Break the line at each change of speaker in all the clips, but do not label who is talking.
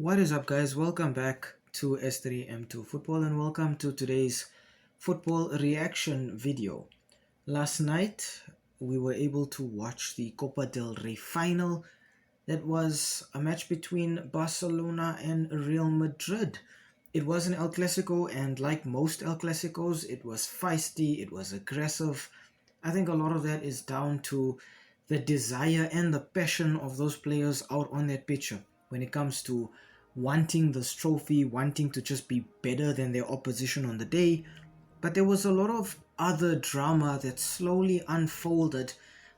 What is up, guys? Welcome back to S3M2 Football and welcome to today's football reaction video. Last night, we were able to watch the Copa del Rey Final. That was a match between Barcelona and Real Madrid. It was an El Clasico, and like most El Clasicos, it was feisty, it was aggressive. I think a lot of that is down to the desire and the passion of those players out on that pitch when it comes to wanting this trophy, wanting to just be better than their opposition on the day. But there was a lot of other drama that slowly unfolded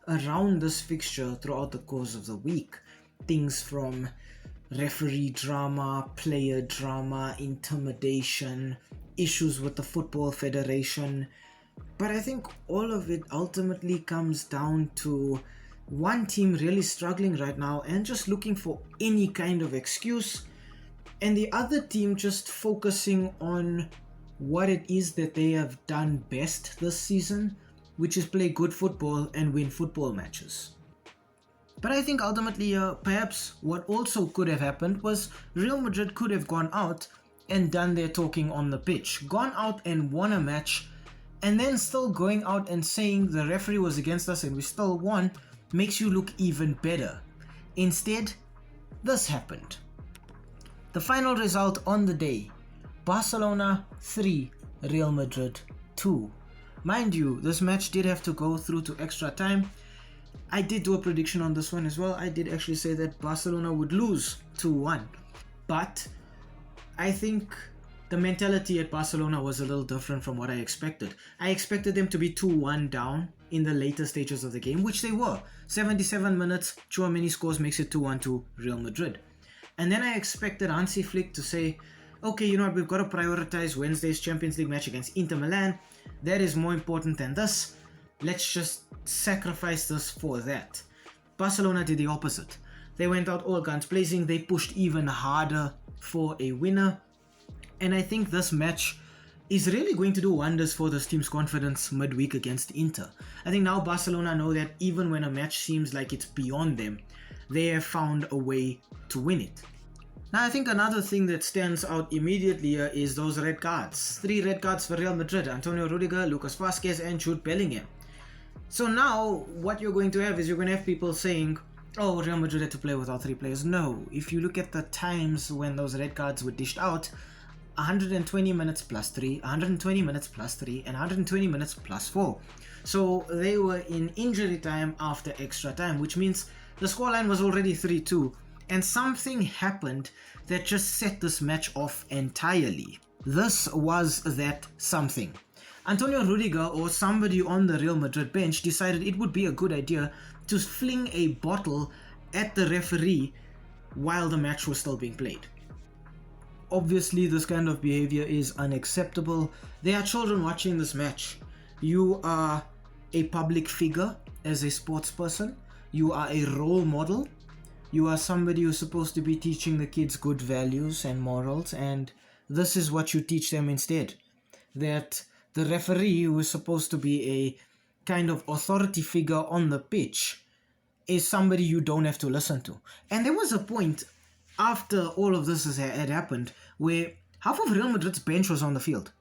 around this fixture throughout the course of the week. Things from referee drama, player drama, intimidation, issues with the Football Federation. But I think all of it ultimately comes down to one team really struggling right now and just looking for any kind of excuse, and the other team just focusing on what it is that they have done best this season, which is play good football and win football matches. But I think ultimately, perhaps what also could have happened was Real Madrid could have gone out and done their talking on the pitch, gone out and won a match, and then still going out and saying the referee was against us and we still won makes you look even better. Instead, this happened. The final result on the day, Barcelona 3, Real Madrid 2. Mind you, this match did have to go through to extra time. I did do a prediction on this one as well. I did actually say that Barcelona would lose 2-1. But I think the mentality at Barcelona was a little different from what I expected. I expected them to be 2-1 down in the later stages of the game, which they were. 77 minutes, Tchouameni scores, makes it 2-1 to Real Madrid. And then I expected Hansi Flick to say, okay, you know what, we've got to prioritize Wednesday's Champions League match against Inter Milan. That is more important than this. Let's just sacrifice this for that. Barcelona did the opposite. They went out all guns blazing. They pushed even harder for a winner. And I think this match is really going to do wonders for this team's confidence midweek against Inter. I think now Barcelona know that even when a match seems like it's beyond them, they have found a way to win it. Now I think another thing that stands out immediately is those red cards. 3 red cards for Real Madrid: Antonio Rudiger, Lucas Vazquez and Jude Bellingham. So now what you're going to have is you're going to have people saying, oh, Real Madrid had to play with all 3 players. No, if you look at the times when those red cards were dished out, 120 minutes plus 3, 120 minutes plus 3, and 120 minutes plus 4. So they were in injury time after extra time, which means the scoreline was already 3-2, and something happened that just set this match off entirely. This was that something. Antonio Rudiger, or somebody on the Real Madrid bench, decided it would be a good idea to fling a bottle at the referee while the match was still being played. Obviously, this kind of behavior is unacceptable. There are children watching this match. You are a public figure as a sports person. You are a role model. You are somebody who's supposed to be teaching the kids good values and morals, and this is what you teach them instead. That the referee, who is supposed to be a kind of authority figure on the pitch, is somebody you don't have to listen to. And there was a point after all of this had happened where half of Real Madrid's bench was on the field.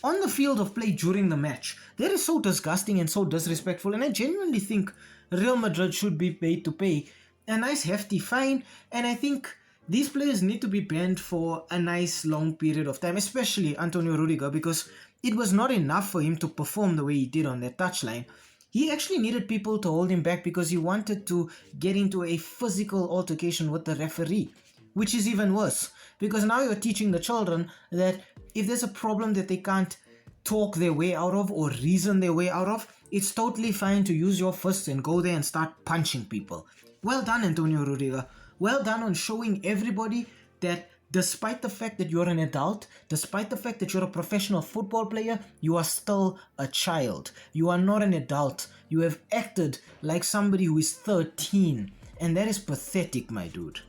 On the field of play during the match. That is so disgusting and so disrespectful, and I genuinely think Real Madrid should be paid to pay a nice hefty fine, and I think these players need to be banned for a nice long period of time, especially Antonio Rudiger, because it was not enough for him to perform the way he did on that touchline. He actually needed people to hold him back because he wanted to get into a physical altercation with the referee, which is even worse, because now you're teaching the children that if there's a problem that they can't talk their way out of or reason their way out of, it's totally fine to use your fists and go there and start punching people. Well done, Antonio Rudiger. Well done on showing everybody that despite the fact that you're an adult, despite the fact that you're a professional football player, you are still a child. You are not an adult. You have acted like somebody who is 13, and that is pathetic, my dude.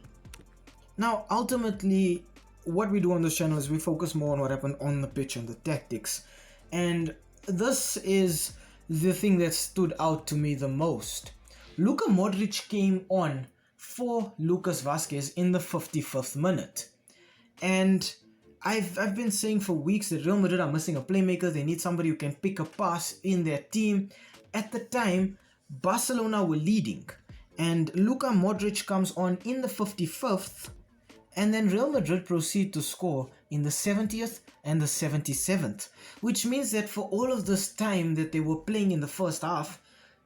Now, ultimately, what we do on this channel is we focus more on what happened on the pitch and the tactics. And this is the thing that stood out to me the most. Luka Modric came on for Lucas Vazquez in the 55th minute. And I've been saying for weeks that Real Madrid are missing a playmaker. They need somebody who can pick a pass in their team. At the time, Barcelona were leading, and Luka Modric comes on in the 55th, and then Real Madrid proceed to score in the 70th and the 77th, which means that for all of this time that they were playing in the first half,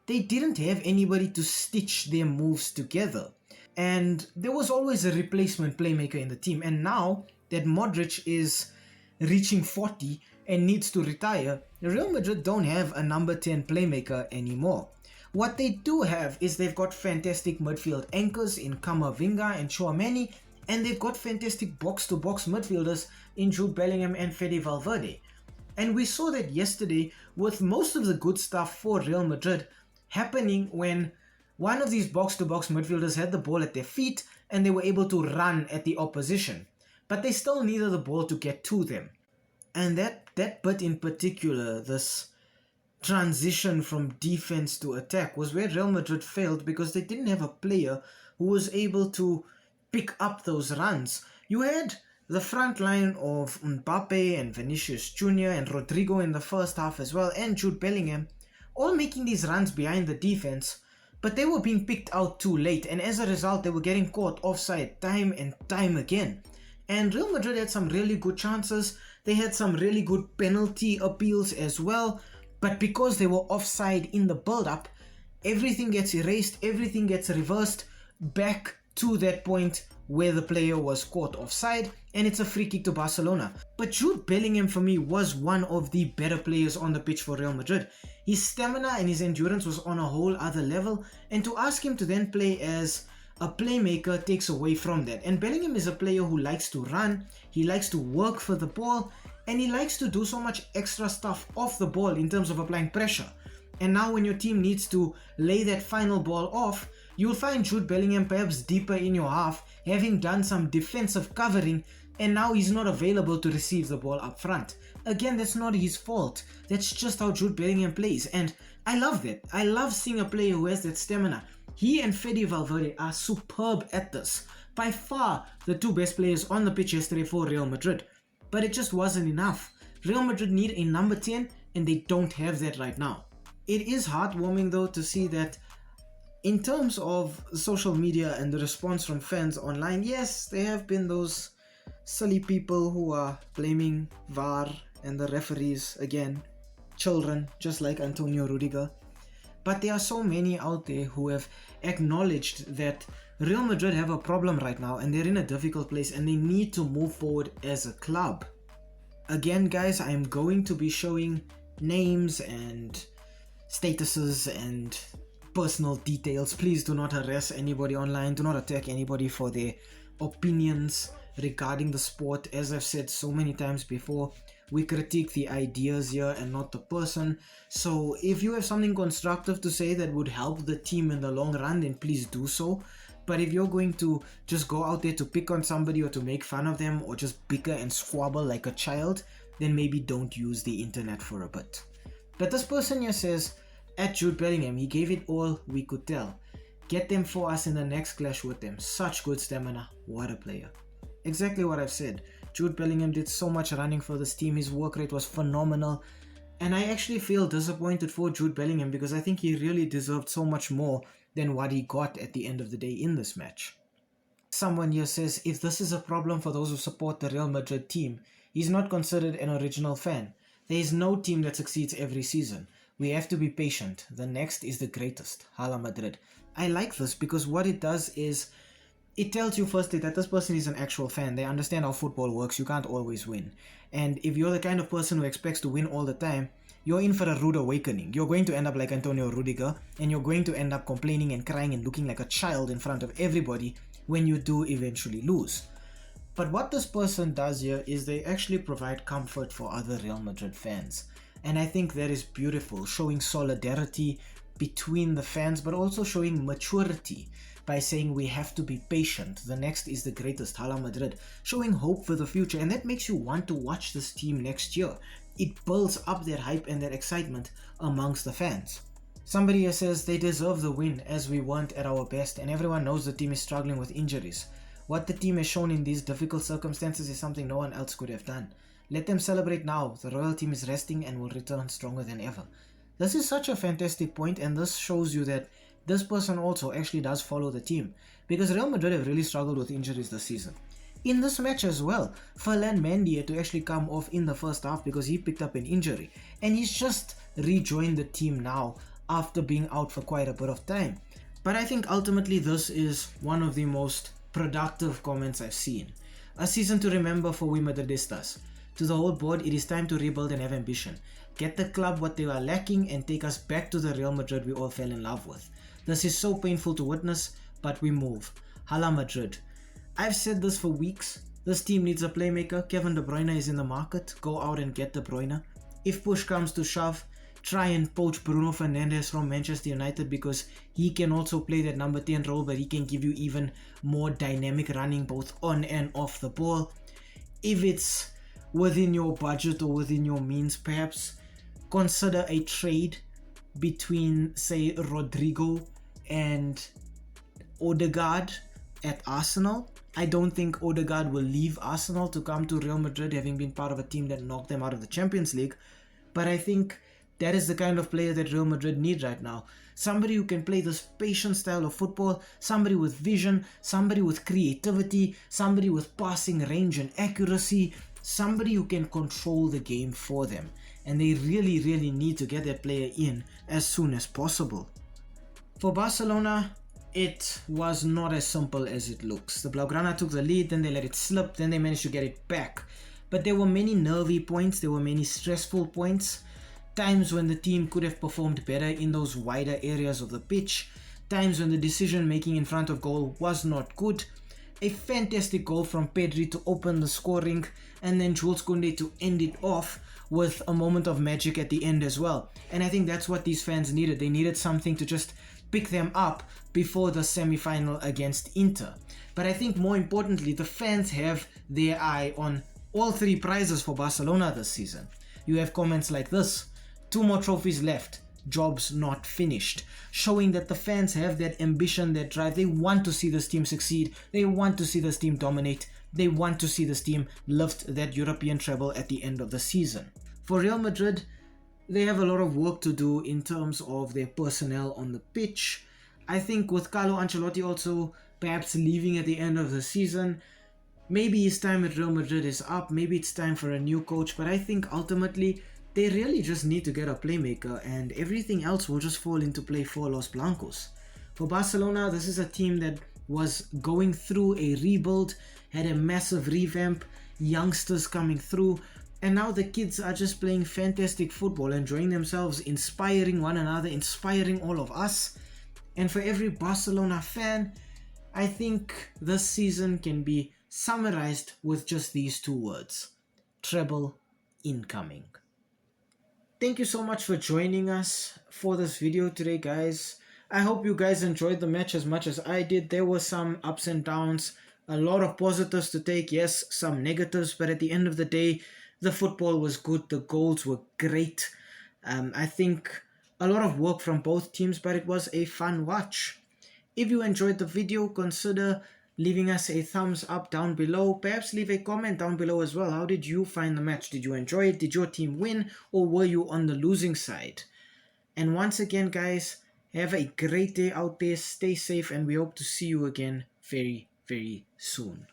they didn't have anybody to stitch their moves together. And there was always a replacement playmaker in the team. And now that Modric is reaching 40 and needs to retire, Real Madrid don't have a number 10 playmaker anymore. What they do have is they've got fantastic midfield anchors in Camavinga and Tchouaméni, and they've got fantastic box-to-box midfielders in Jude Bellingham and Fede Valverde. And we saw that yesterday with most of the good stuff for Real Madrid happening when one of these box-to-box midfielders had the ball at their feet and they were able to run at the opposition. But they still needed the ball to get to them. And that bit in particular, this transition from defense to attack, was where Real Madrid failed because they didn't have a player who was able to pick up those runs. You had the front line of Mbappe and Vinicius Jr. and Rodrigo in the first half as well, and Jude Bellingham, all making these runs behind the defense, but they were being picked out too late, and as a result they were getting caught offside time and time again. And Real Madrid had some really good chances, they had some really good penalty appeals as well, but because they were offside in the build-up, everything gets erased, everything gets reversed back to that point where the player was caught offside, and it's a free kick to Barcelona. But Jude Bellingham for me was one of the better players on the pitch for Real Madrid. His stamina and his endurance was on a whole other level, and to ask him to then play as a playmaker takes away from that. And Bellingham is a player who likes to run, he likes to work for the ball, and he likes to do so much extra stuff off the ball in terms of applying pressure. And now when your team needs to lay that final ball off, you'll find Jude Bellingham perhaps deeper in your half, having done some defensive covering, and now he's not available to receive the ball up front. Again, that's not his fault. That's just how Jude Bellingham plays, and I love that. I love seeing a player who has that stamina. He and Fede Valverde are superb at this. By far the two best players on the pitch yesterday for Real Madrid. But it just wasn't enough. Real Madrid need a number 10, and they don't have that right now. It is heartwarming though to see that in terms of social media and the response from fans online, yes, there have been those silly people who are blaming VAR and the referees again, children, just like Antonio Rudiger. But there are so many out there who have acknowledged that Real Madrid have a problem right now and they're in a difficult place and they need to move forward as a club. Again, guys, I'm going to be showing names and statuses and personal details. Please do not harass anybody online. Do not attack anybody for their opinions regarding the sport. As I've said so many times before, we critique the ideas here and not the person. So if you have something constructive to say that would help the team in the long run, then please do so. But if you're going to just go out there to pick on somebody or to make fun of them or just bicker and squabble like a child, then maybe don't use the internet for a bit. But this person here says, at Jude Bellingham, he gave it all we could tell. Get them for us in the next clash with them. Such good stamina. What a player. Exactly what I've said. Jude Bellingham did so much running for this team. His work rate was phenomenal. And I actually feel disappointed for Jude Bellingham because I think he really deserved so much more than what he got at the end of the day in this match. Someone here says, if this is a problem for those who support the Real Madrid team, he's not considered an original fan. There is no team that succeeds every season. We have to be patient. The next is the greatest. Hala Madrid. I like this because what it does is it tells you firstly that this person is an actual fan. They understand how football works. You can't always win. And if you're the kind of person who expects to win all the time, you're in for a rude awakening. You're going to end up like Antonio Rudiger, and you're going to end up complaining and crying and looking like a child in front of everybody when you do eventually lose. But what this person does here is they actually provide comfort for other Real Madrid fans. And I think that is beautiful, showing solidarity between the fans, but also showing maturity by saying we have to be patient. The next is the greatest, Hala Madrid, showing hope for the future. And that makes you want to watch this team next year. It builds up that hype and that excitement amongst the fans. Somebody here says they deserve the win as we weren't at our best and everyone knows the team is struggling with injuries. What the team has shown in these difficult circumstances is something no one else could have done. Let them celebrate now. The royal team is resting and will return stronger than ever. This is such a fantastic point, and this shows you that this person also actually does follow the team, because Real Madrid have really struggled with injuries this season. In this match as well, Ferland Mendy had to actually come off in the first half because he picked up an injury, and he's just rejoined the team now after being out for quite a bit of time. But I think ultimately this is one of the most productive comments I've seen. A season to remember for we Madridistas. To the whole board, it is time to rebuild and have ambition. Get the club what they are lacking and take us back to the Real Madrid we all fell in love with. This is so painful to witness, but we move. Hala Madrid. I've said this for weeks. This team needs a playmaker. Kevin De Bruyne is in the market. Go out and get De Bruyne. If push comes to shove, try and poach Bruno Fernandes from Manchester United, because he can also play that number 10 role, but he can give you even more dynamic running both on and off the ball. If it's within your budget or within your means, perhaps consider a trade between, say, Rodrigo and Odegaard at Arsenal. I don't think Odegaard will leave Arsenal to come to Real Madrid, having been part of a team that knocked them out of the Champions League. But I think that is the kind of player that Real Madrid need right now. Somebody who can play this patient style of football, somebody with vision, somebody with creativity, somebody with passing range and accuracy, somebody who can control the game for them. And they really, really need to get that player in as soon as possible. For Barcelona, it was not as simple as it looks. The Blaugrana took the lead, then they let it slip, then they managed to get it back. But there were many nervy points, there were many stressful points, times when the team could have performed better in those wider areas of the pitch, times when the decision making in front of goal was not good. A fantastic goal from Pedri to open the scoring, and then Jules Koundé to end it off with a moment of magic at the end as well. And I think that's what these fans needed. They needed something to just pick them up before the semi-final against Inter. But I think more importantly, the fans have their eye on all three prizes for Barcelona this season. You have comments like this: 2 more trophies left, jobs not finished, showing that the fans have that ambition, that drive. They want to see this team succeed, they want to see this team dominate, they want to see this team lift that European treble at the end of the season. For Real Madrid, they have a lot of work to do in terms of their personnel on the pitch. I think with Carlo Ancelotti also perhaps leaving at the end of the season, maybe his time at Real Madrid is up, maybe it's time for a new coach, but I think ultimately they really just need to get a playmaker, and everything else will just fall into play for Los Blancos. For Barcelona, this is a team that was going through a rebuild, had a massive revamp, youngsters coming through, and now the kids are just playing fantastic football, enjoying themselves, inspiring one another, inspiring all of us. And for every Barcelona fan, I think this season can be summarized with just these 2 words: treble incoming. Thank you so much for joining us for this video today, guys. I hope you guys enjoyed the match as much as I did. There were some ups and downs, a lot of positives to take, yes, some negatives, but at the end of the day, the football was good, the goals were great. I think a lot of work from both teams, but it was a fun watch. If you enjoyed the video, consider leaving us a thumbs up down below. Perhaps leave a comment down below as well. How did you find the match? Did you enjoy it? Did your team win? Or were you on the losing side? And once again, guys, have a great day out there. Stay safe, and we hope to see you again very, very soon.